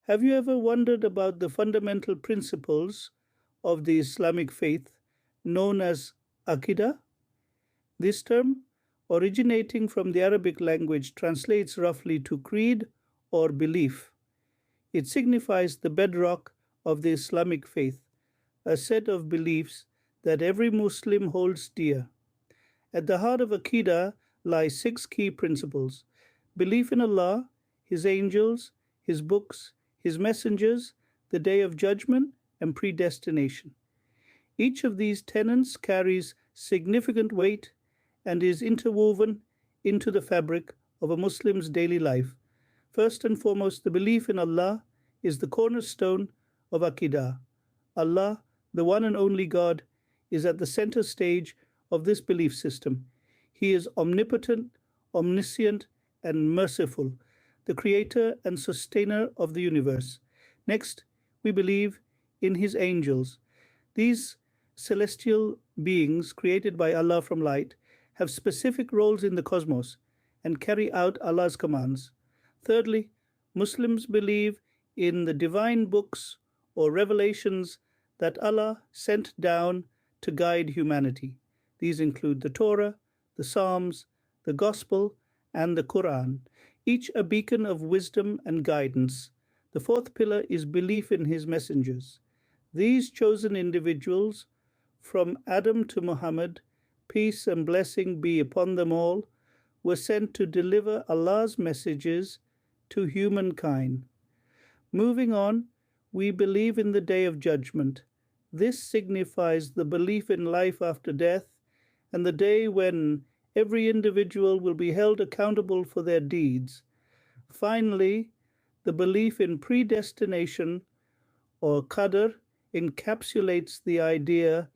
Have you ever wondered about the fundamental principles of the Islamic faith known as Aqidah? This term, originating from the Arabic language, translates roughly to creed or belief. It signifies the bedrock of the Islamic faith, a set of beliefs that every Muslim holds dear. At the heart of Aqidah lie six key principles: belief in Allah, His angels, His books, His messengers, the Day of Judgment, and predestination. Each of these tenets carries significant weight and is interwoven into the fabric of a Muslim's daily life. First and foremost, the belief in Allah is the cornerstone of Aqidah. Allah, the one and only God, is at the center stage of this belief system. He is omnipotent, omniscient, and merciful, the creator and sustainer of the universe. Next, we believe in His angels. These celestial beings created by Allah from light have specific roles in the cosmos and carry out Allah's commands. Thirdly, Muslims believe in the divine books or revelations that Allah sent down to guide humanity. These include the Torah, the Psalms, the Gospel, and the Quran, each a beacon of wisdom and guidance. The fourth pillar is belief in His messengers. These chosen individuals, from Adam to Muhammad, peace and blessing be upon them all, were sent to deliver Allah's messages to humankind. Moving on, we believe in the Day of Judgment. This signifies the belief in life after death and the day when every individual will be held accountable for their deeds. Finally, the belief in predestination, or qadr, encapsulates the idea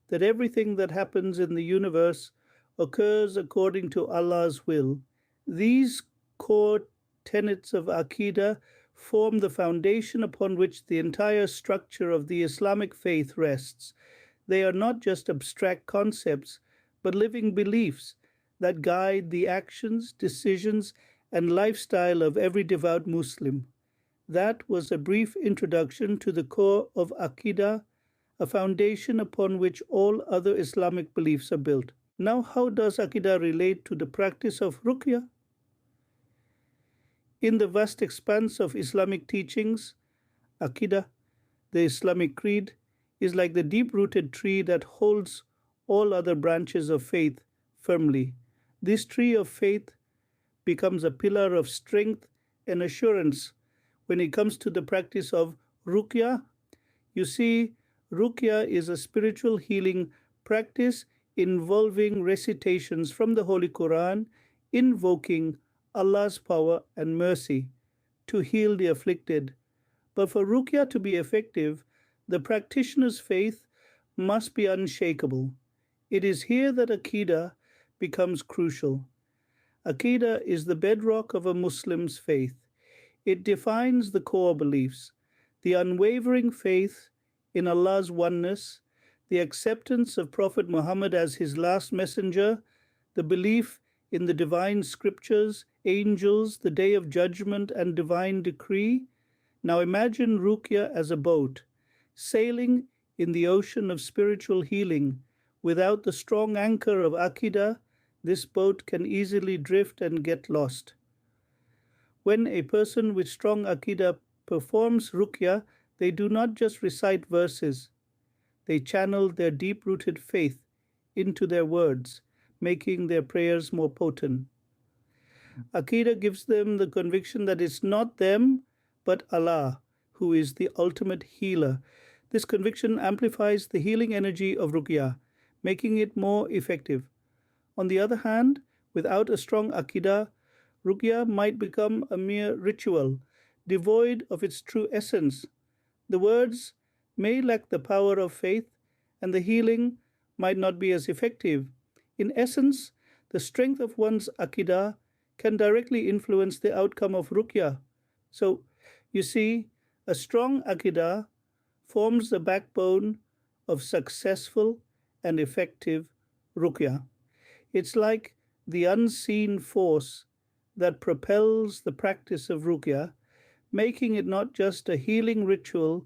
that everything that happens in the universe occurs according to Allah's will. These core tenets of Aqidah form the foundation upon which the entire structure of the Islamic faith rests. They are not just abstract concepts, but living beliefs that guide the actions, decisions, and lifestyle of every devout Muslim. That was a brief introduction to the core of Aqidah, a foundation upon which all other Islamic beliefs are built. Now, how does Aqidah relate to the practice of Ruqyah? In the vast expanse of Islamic teachings, Aqidah, the Islamic creed, is like the deep-rooted tree that holds all other branches of faith firmly. This tree of faith becomes a pillar of strength and assurance when it comes to the practice of Ruqyah. You see, Ruqyah is a spiritual healing practice involving recitations from the Holy Quran, invoking Allah's power and mercy to heal the afflicted. But for Ruqyah to be effective, the practitioner's faith must be unshakable. It is here that Aqidah becomes crucial. Aqidah is the bedrock of a Muslim's faith. It defines the core beliefs, the unwavering faith in Allah's oneness, the acceptance of Prophet Muhammad as his last messenger, the belief in the divine scriptures, angels, the Day of Judgment, and divine decree. Now imagine Ruqyah as a boat, sailing in the ocean of spiritual healing. Without the strong anchor of Aqidah, this boat can easily drift and get lost. When a person with strong Aqidah performs Ruqyah, they do not just recite verses. They channel their deep-rooted faith into their words, making their prayers more potent. Aqidah gives them the conviction that it's not them, but Allah, who is the ultimate healer. This conviction amplifies the healing energy of Ruqyah, making it more effective. On the other hand, without a strong Aqidah, Ruqyah might become a mere ritual, devoid of its true essence. The words may lack the power of faith, and the healing might not be as effective. In essence, the strength of one's Aqidah can directly influence the outcome of Ruqyah. So, you see, a strong Aqidah forms the backbone of successful and effective Ruqyah. It's like the unseen force that propels the practice of Ruqyah, making it not just a healing ritual,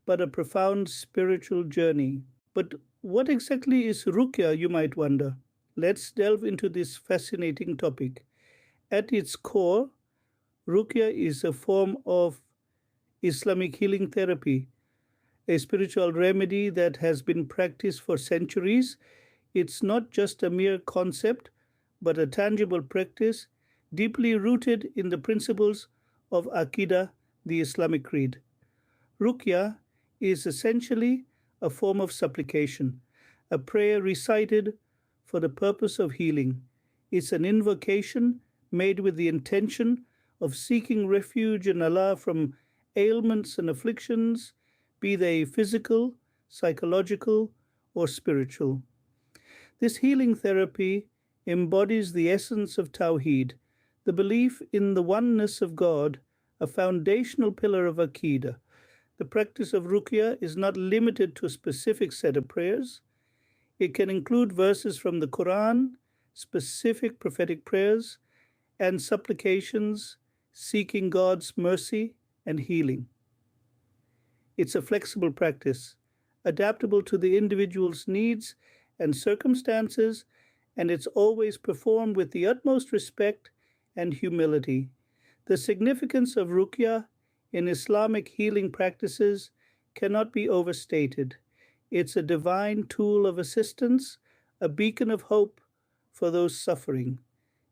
but a profound spiritual journey. But what exactly is Ruqya, you might wonder? Let's delve into this fascinating topic. At its core, Ruqya is a form of Islamic healing therapy, a spiritual remedy that has been practiced for centuries. It's not just a mere concept, but a tangible practice deeply rooted in the principles of Aqidah, the Islamic creed. Ruqya is essentially a form of supplication, a prayer recited for the purpose of healing. It's an invocation made with the intention of seeking refuge in Allah from ailments and afflictions, be they physical, psychological, or spiritual. This healing therapy embodies the essence of Tawheed, the belief in the oneness of God, a foundational pillar of Aqidah. The practice of Ruqya is not limited to a specific set of prayers. It can include verses from the Quran, specific prophetic prayers, and supplications seeking God's mercy and healing. It's a flexible practice, adaptable to the individual's needs and circumstances, and it's always performed with the utmost respect and humility. The significance of Ruqya in Islamic healing practices cannot be overstated. It's a divine tool of assistance, a beacon of hope for those suffering.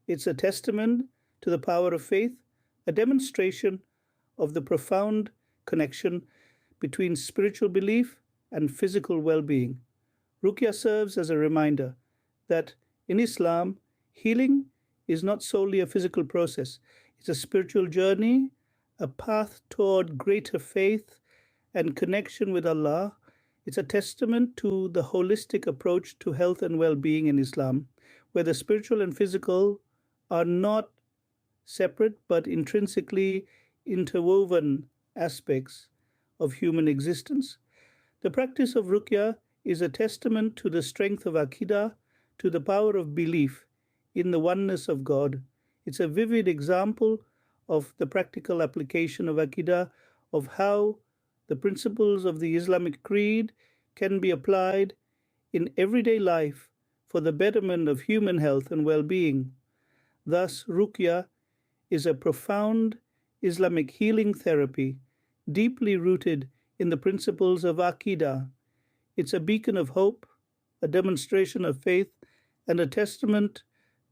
It's a testament to the power of faith, a demonstration of the profound connection between spiritual belief and physical well being. Ruqya serves as a reminder that in Islam, healing is not solely a physical process, it's a spiritual journey, a path toward greater faith and connection with Allah. It's a testament to the holistic approach to health and well being in Islam, where the spiritual and physical are not separate but intrinsically interwoven aspects of human existence. The practice of Ruqya is a testament to the strength of Aqidah, to the power of belief in the oneness of God. It's a vivid example of the practical application of Aqidah, of how the principles of the Islamic creed can be applied in everyday life for the betterment of human health and well being. Thus, Ruqya is a profound Islamic healing therapy deeply rooted in the principles of Aqidah. It's a beacon of hope, a demonstration of faith, and a testament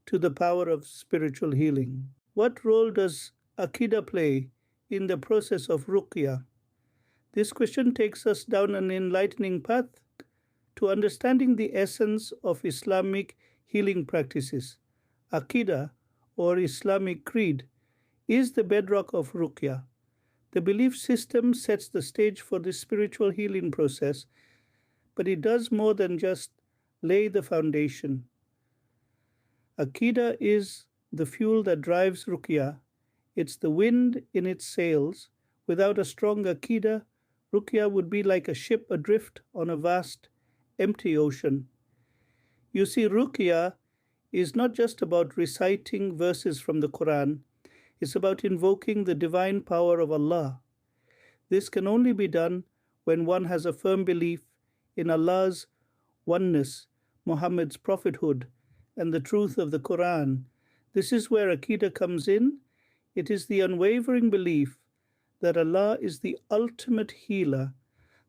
to the power of spiritual healing. What role does Aqidah play in the process of Ruqya? This question takes us down an enlightening path to understanding the essence of Islamic healing practices. Aqidah, or Islamic creed, is the bedrock of Ruqya. The belief system sets the stage for this spiritual healing process, but it does more than just lay the foundation. Aqidah is the fuel that drives Ruqya. It's the wind in its sails. Without a strong Aqidah, Ruqya would be like a ship adrift on a vast, empty ocean. You see, Ruqya is not just about reciting verses from the Quran, it's about invoking the divine power of Allah. This can only be done when one has a firm belief in Allah's oneness, Muhammad's prophethood, and the truth of the Quran. This is where Aqidah comes in. It is the unwavering belief that Allah is the ultimate healer,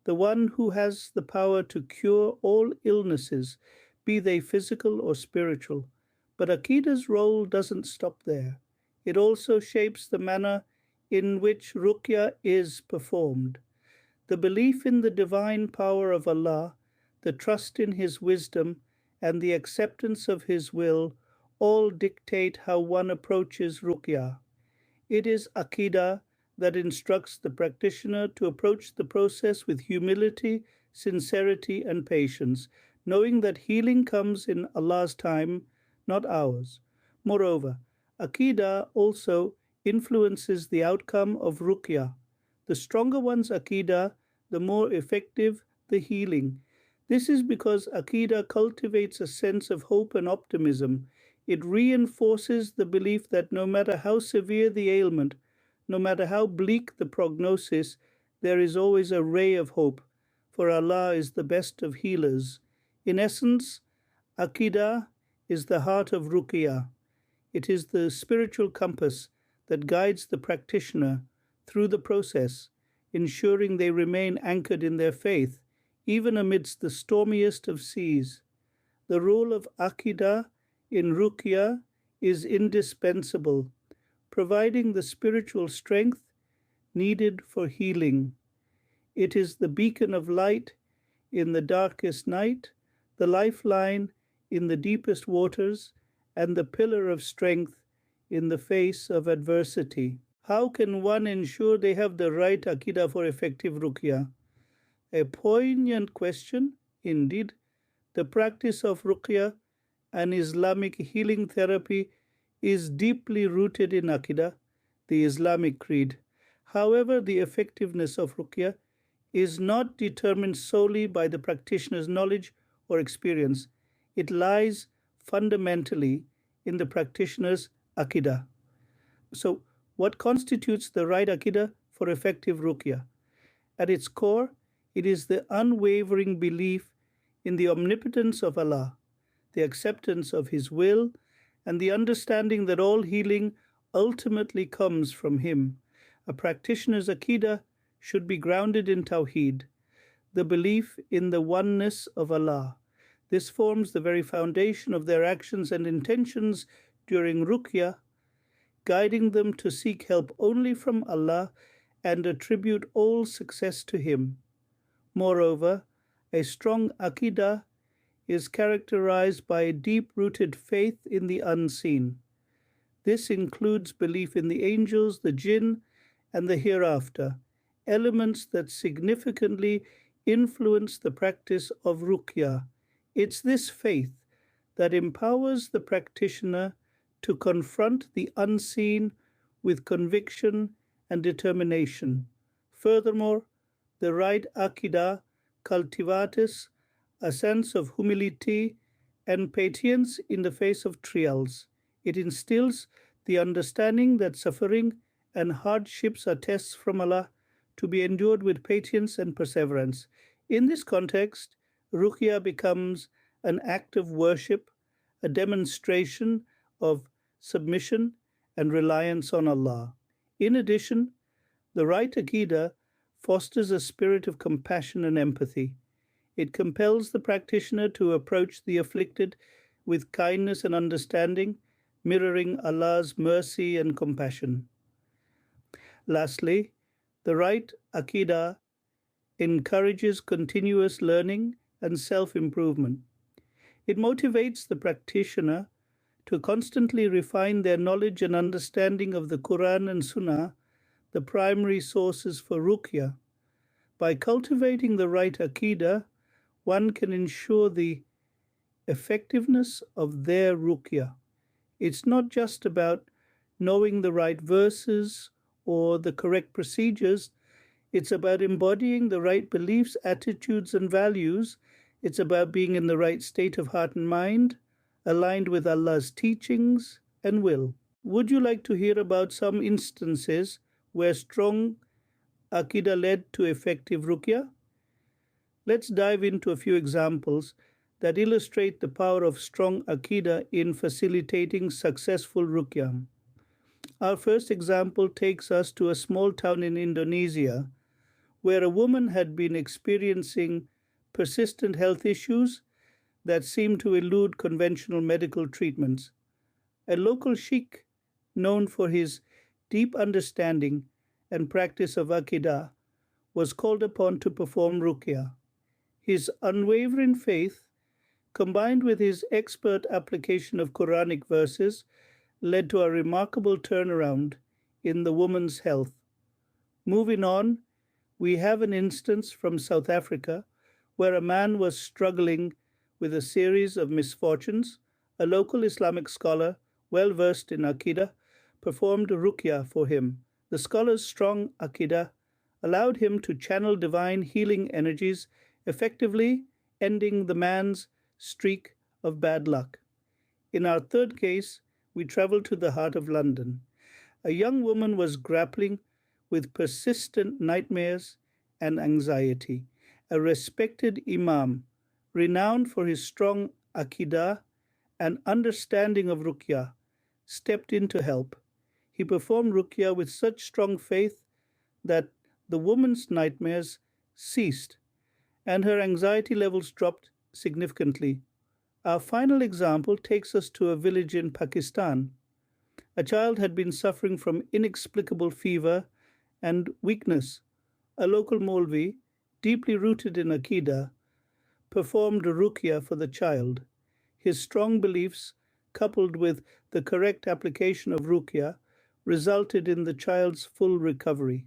the one who has the power to cure all illnesses, be they physical or spiritual. But Aqidah's role doesn't stop there. It also shapes the manner in which Ruqya is performed. The belief in the divine power of Allah, the trust in His wisdom, and the acceptance of His will all dictate how one approaches Ruqya. It is Aqidah that instructs the practitioner to approach the process with humility, sincerity, and patience, knowing that healing comes in Allah's time, not ours. Moreover, Aqidah also influences the outcome of Ruqya. The stronger one's Aqidah, the more effective the healing. This is because Aqidah cultivates a sense of hope and optimism. It reinforces the belief that no matter how severe the ailment, No matter how bleak the prognosis, there is always a ray of hope, for Allah is the best of healers. In essence, Aqidah is the heart of Ruqyah. It is the spiritual compass that guides the practitioner through the process, ensuring they remain anchored in their faith, even amidst the stormiest of seas. The role of Aqidah in Ruqyah is indispensable, providing the spiritual strength needed for healing. It is the beacon of light in the darkest night, the lifeline in the deepest waters, and the pillar of strength in the face of adversity. How can one ensure they have the right Aqidah for effective Ruqyah? A poignant question, indeed. The practice of Ruqyah, an Islamic healing therapy, is deeply rooted in Aqidah, the Islamic creed. However, the effectiveness of Ruqyah is not determined solely by the practitioner's knowledge or experience. It lies fundamentally in the practitioner's Aqidah. So, what constitutes the right Aqidah for effective Ruqyah? At its core, it is the unwavering belief in the omnipotence of Allah, the acceptance of His will, and the understanding that all healing ultimately comes from Him. A practitioner's Aqidah should be grounded in Tawheed, the belief in the oneness of Allah. This forms the very foundation of their actions and intentions during Ruqyah, guiding them to seek help only from Allah and attribute all success to Him. Moreover, a strong Aqidah is characterized by a deep-rooted faith in the unseen. This includes belief in the angels, the jinn, and the hereafter, elements that significantly influence the practice of Ruqyah. It's this faith that empowers the practitioner to confront the unseen with conviction and determination. Furthermore, the right Aqidah cultivates a sense of humility and patience in the face of trials. It instills the understanding that suffering and hardships are tests from Allah to be endured with patience and perseverance. In this context, Ruqyah becomes an act of worship, a demonstration of submission and reliance on Allah. In addition, the right Aqidah fosters a spirit of compassion and empathy. It compels the practitioner to approach the afflicted with kindness and understanding, mirroring Allah's mercy and compassion. Lastly, the right Aqidah encourages continuous learning and self-improvement. It motivates the practitioner to constantly refine their knowledge and understanding of the Quran and Sunnah, the primary sources for Ruqyah. By cultivating the right Aqidah, one can ensure the effectiveness of their Ruqyah. It's not just about knowing the right verses or the correct procedures. It's about embodying the right beliefs, attitudes, and values. It's about being in the right state of heart and mind, aligned with Allah's teachings and will. Would you like to hear about some instances where strong Aqidah led to effective Ruqyah? Let's dive into a few examples that illustrate the power of strong Aqidah in facilitating successful Ruqyah. Our first example takes us to a small town in Indonesia where a woman had been experiencing persistent health issues that seemed to elude conventional medical treatments. A local sheikh, known for his deep understanding and practice of Aqidah, was called upon to perform Ruqyah. His unwavering faith, combined with his expert application of Quranic verses, led to a remarkable turnaround in the woman's health. Moving on, we have an instance from South Africa where a man was struggling with a series of misfortunes. A local Islamic scholar, well versed in Aqidah, performed Ruqyah for him. The scholar's strong Aqidah allowed him to channel divine healing energies, effectively ending the man's streak of bad luck. In our third case, we travel to the heart of London. A young woman was grappling with persistent nightmares and anxiety. A respected imam, renowned for his strong Aqidah and understanding of Ruqyah, stepped in to help. He performed Ruqyah with such strong faith that the woman's nightmares ceased and her anxiety levels dropped significantly. Our final example takes us to a village in Pakistan. A child had been suffering from inexplicable fever and weakness. A local Molvi, deeply rooted in Aqidah, performed ruqyah for the child. His strong beliefs, coupled with the correct application of ruqyah, resulted in the child's full recovery.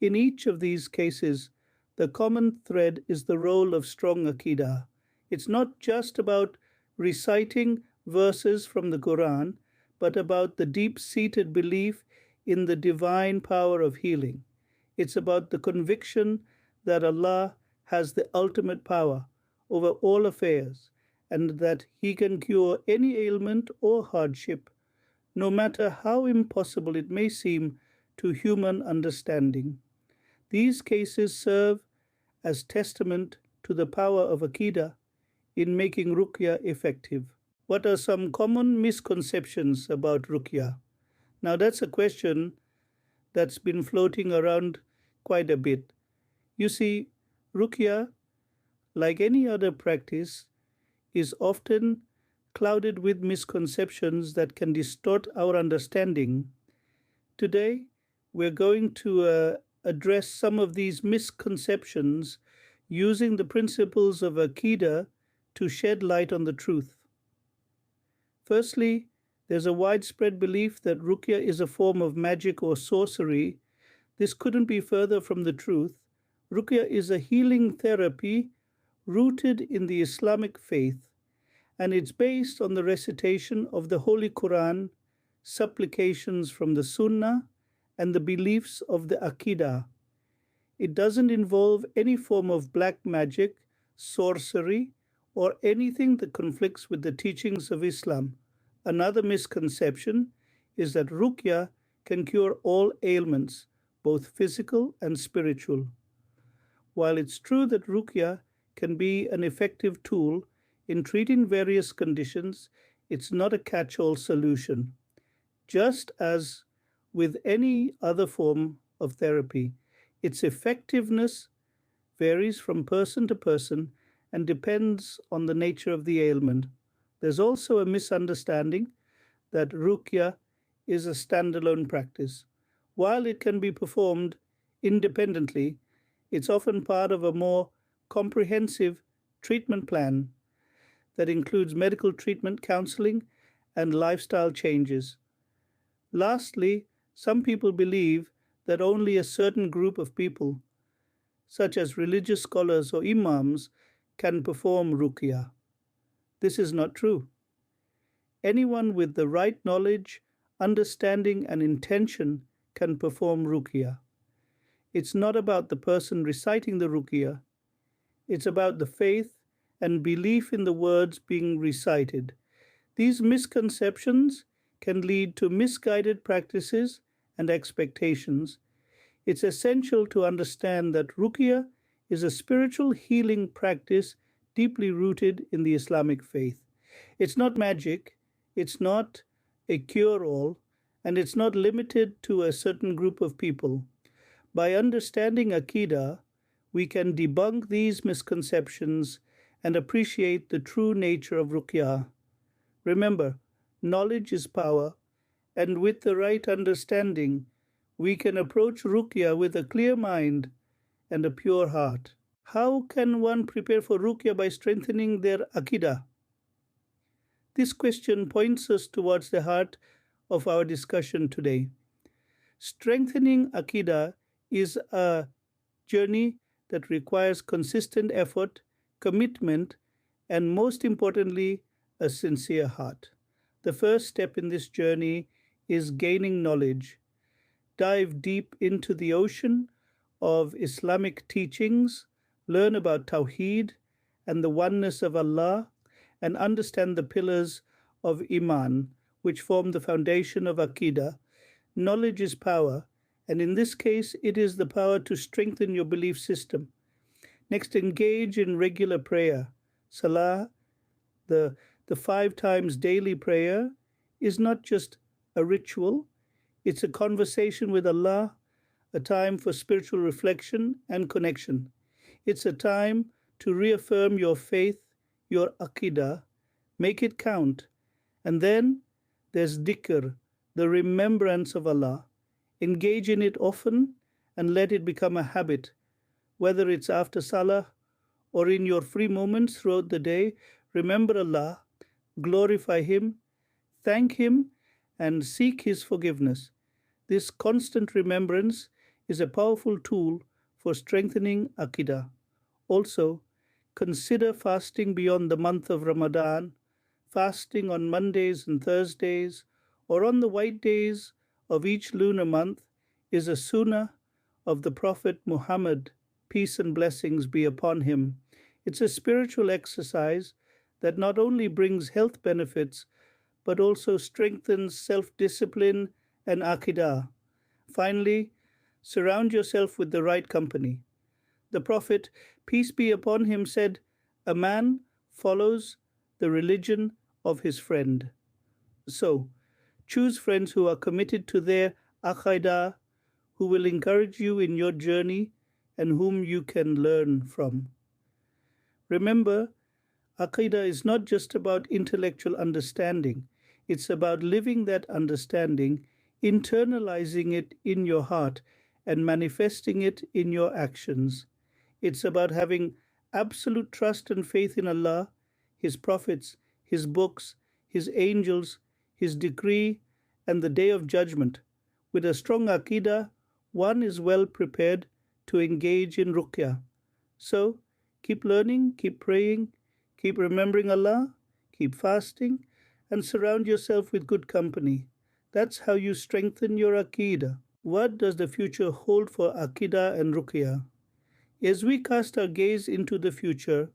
In each of these cases, the common thread is the role of strong Aqidah. It's not just about reciting verses from the Quran, but about the deep-seated belief in the divine power of healing. It's about the conviction that Allah has the ultimate power over all affairs and that He can cure any ailment or hardship, no matter how impossible it may seem to human understanding. These cases serve as testament to the power of Aqidah in making ruqyah effective. What are some common misconceptions about ruqyah? Now, that's a question that's been floating around quite a bit. You see, ruqyah, like any other practice, is often clouded with misconceptions that can distort our understanding. Today, we're going to address some of these misconceptions using the principles of Aqidah to shed light on the truth. Firstly, there's a widespread belief that ruqyah is a form of magic or sorcery. This couldn't be further from the truth. Ruqyah is a healing therapy rooted in the Islamic faith, and it's based on the recitation of the Holy Quran, supplications from the Sunnah, and the beliefs of the Aqidah. It doesn't involve any form of black magic, sorcery, or anything that conflicts with the teachings of Islam. Another misconception is that ruqyah can cure all ailments, both physical and spiritual. While it's true that ruqyah can be an effective tool in treating various conditions, it's not a catch-all solution. Just as with any other form of therapy, its effectiveness varies from person to person and depends on the nature of the ailment. There's also a misunderstanding that ruqyah is a standalone practice. While it can be performed independently, it's often part of a more comprehensive treatment plan that includes medical treatment, counseling, and lifestyle changes. Lastly, some people believe that only a certain group of people, such as religious scholars or imams, can perform ruqyah. This is not true. Anyone with the right knowledge, understanding, and intention can perform ruqyah. It's not about the person reciting the ruqyah. It's about the faith and belief in the words being recited. These misconceptions can lead to misguided practices and expectations. It's essential to understand that ruqyah is a spiritual healing practice deeply rooted in the Islamic faith. It's not magic, it's not a cure-all, and it's not limited to a certain group of people. By understanding Aqidah, we can debunk these misconceptions and appreciate the true nature of ruqyah. Remember, knowledge is power, and with the right understanding, we can approach ruqyah with a clear mind and a pure heart. How can one prepare for ruqyah by strengthening their Aqidah? This question points us towards the heart of our discussion today. Strengthening Aqidah is a journey that requires consistent effort, commitment, and most importantly, a sincere heart. The first step in this journey is gaining knowledge. Dive deep into the ocean of Islamic teachings, learn about Tawheed and the oneness of Allah, and understand the pillars of Iman, which form the foundation of Aqidah. Knowledge is power, and in this case, it is the power to strengthen your belief system. Next, engage in regular prayer. Salah, the, the 5 times daily prayer, is not just a ritual, it's a conversation with Allah, a time for spiritual reflection and connection. It's a time to reaffirm your faith, your Aqidah, make it count. And then there's dhikr, the remembrance of Allah. Engage in it often and let it become a habit, whether it's after Salah or in your free moments throughout the day. Remember Allah, glorify Him, thank Him, and seek His forgiveness. This constant remembrance is a powerful tool for strengthening Aqidah. Also, consider fasting beyond the month of Ramadan, fasting on Mondays and Thursdays, or on the white days of each lunar month is a sunnah of the Prophet Muhammad, peace and blessings be upon him. It's a spiritual exercise that not only brings health benefits, but also strengthens self-discipline and Aqidah. Finally, surround yourself with the right company. The Prophet, peace be upon him, said, "A man follows the religion of his friend." So, choose friends who are committed to their Aqidah, who will encourage you in your journey and whom you can learn from. Remember, Aqidah is not just about intellectual understanding. It's about living that understanding, internalizing it in your heart, and manifesting it in your actions. It's about having absolute trust and faith in Allah, His prophets, His books, His angels, His decree, and the day of judgment. With a strong Aqidah, one is well prepared to engage in Ruqyah. So, keep learning, keep praying, keep remembering Allah, keep fasting, and surround yourself with good company. That's how you strengthen your Aqidah. What does the future hold for Aqidah and Ruqyah? As we cast our gaze into the future,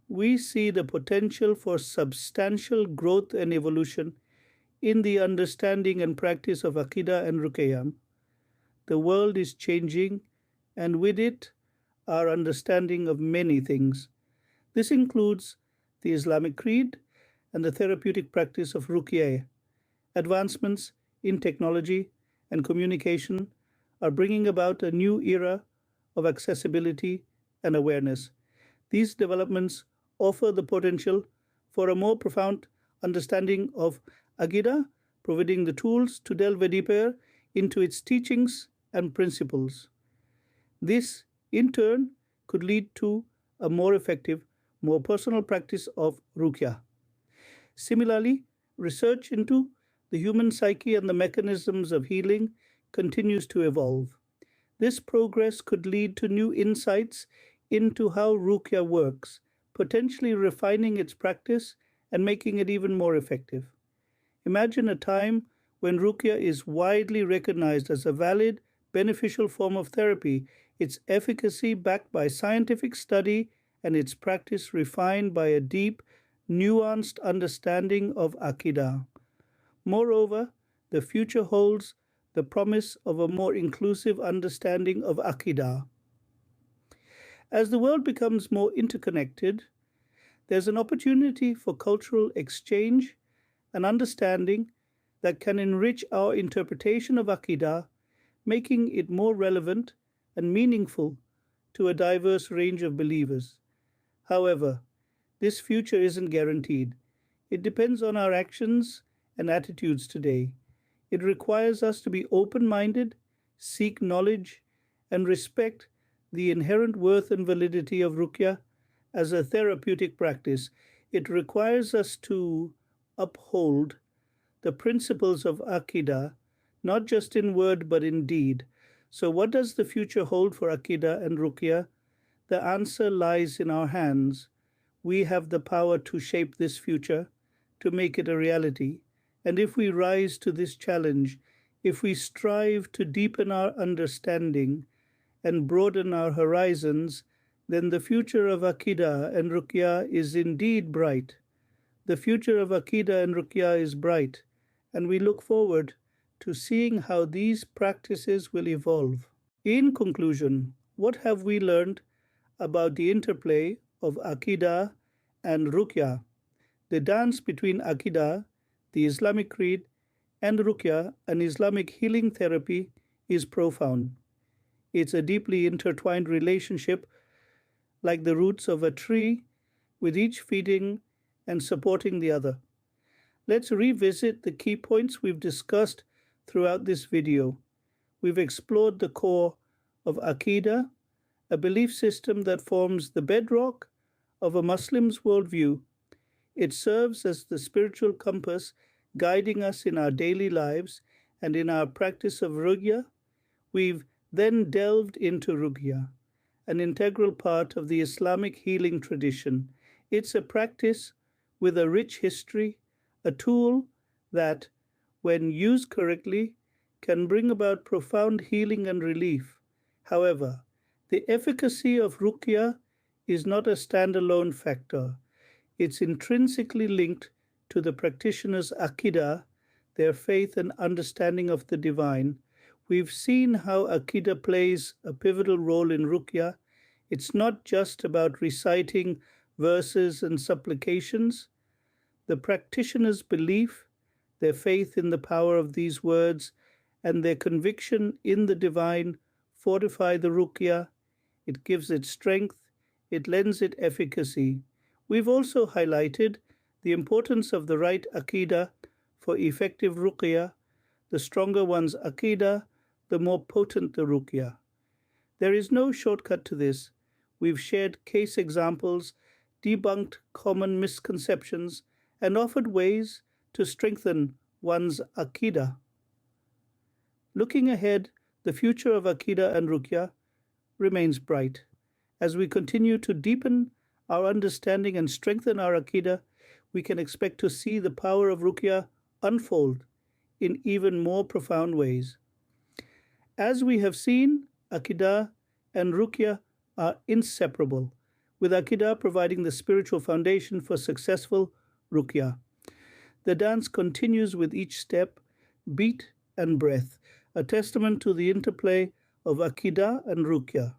we see the potential for substantial growth and evolution in the understanding and practice of Aqidah and Ruqyah. The world is changing, and with it, our understanding of many things. This includes the Islamic creed and the therapeutic practice of Ruqyah. Advancements in technology and communication are bringing about a new era of accessibility and awareness. These developments offer the potential for a more profound understanding of Aqidah, providing the tools to delve deeper into its teachings and principles. This, in turn, could lead to a more effective, more personal practice of Ruqyah. Similarly, research into the human psyche and the mechanisms of healing continues to evolve. This progress could lead to new insights into how Ruqyah works, potentially refining its practice and making it even more effective. Imagine a time when Ruqyah is widely recognized as a valid, beneficial form of therapy, its efficacy backed by scientific study and its practice refined by a deep, nuanced understanding of Aqidah. Moreover, the future holds the promise of a more inclusive understanding of Aqidah. As the world becomes more interconnected, there's an opportunity for cultural exchange and understanding that can enrich our interpretation of Aqidah, making it more relevant and meaningful to a diverse range of believers. However, this future isn't guaranteed. It depends on our actions and attitudes today. It requires us to be open-minded, seek knowledge, and respect the inherent worth and validity of Ruqyah as a therapeutic practice. It requires us to uphold the principles of Aqidah, not just in word but in deed. So what does the future hold for Aqidah and Ruqyah? The answer lies in our hands. We have the power to shape this future, to make it a reality. And if we rise to this challenge, if we strive to deepen our understanding and broaden our horizons, then the future of Aqidah and Ruqyah is indeed bright. The future of Aqidah and Ruqyah is bright, and we look forward to seeing how these practices will evolve. In conclusion, what have we learned about the interplay of Aqidah and Ruqyah? The dance between Aqidah, the Islamic creed, and Ruqyah, an Islamic healing therapy, is profound. It's a deeply intertwined relationship, like the roots of a tree, with each feeding and supporting the other. Let's revisit the key points we've discussed throughout this video. We've explored the core of Aqidah, a belief system that forms the bedrock of a Muslim's worldview. It serves as the spiritual compass guiding us in our daily lives and in our practice of Ruqyah. We've then delved into Ruqyah, an integral part of the Islamic healing tradition. It's a practice with a rich history, a tool that, when used correctly, can bring about profound healing and relief. However, the efficacy of Ruqyah is not a standalone factor. It's intrinsically linked to the practitioner's Aqidah, their faith and understanding of the divine. We've seen how Aqidah plays a pivotal role in Ruqyah. It's not just about reciting verses and supplications. The practitioner's belief, their faith in the power of these words, and their conviction in the divine fortify the Ruqyah. It gives it strength, it lends it efficacy. We've also highlighted the importance of the right Aqidah for effective Ruqyah. The stronger one's Aqidah, the more potent the Ruqyah. There is no shortcut to this. We've shared case examples, debunked common misconceptions, and offered ways to strengthen one's Aqidah. Looking ahead, the future of Aqidah and Ruqyah remains bright. As we continue to deepen our understanding and strengthen our Aqidah, we can expect to see the power of Ruqyah unfold in even more profound ways. As we have seen, Aqidah and Ruqyah are inseparable, with Aqidah providing the spiritual foundation for successful Ruqyah. The dance continues with each step, beat, and breath, a testament to the interplay of Aqidah and Ruqyah.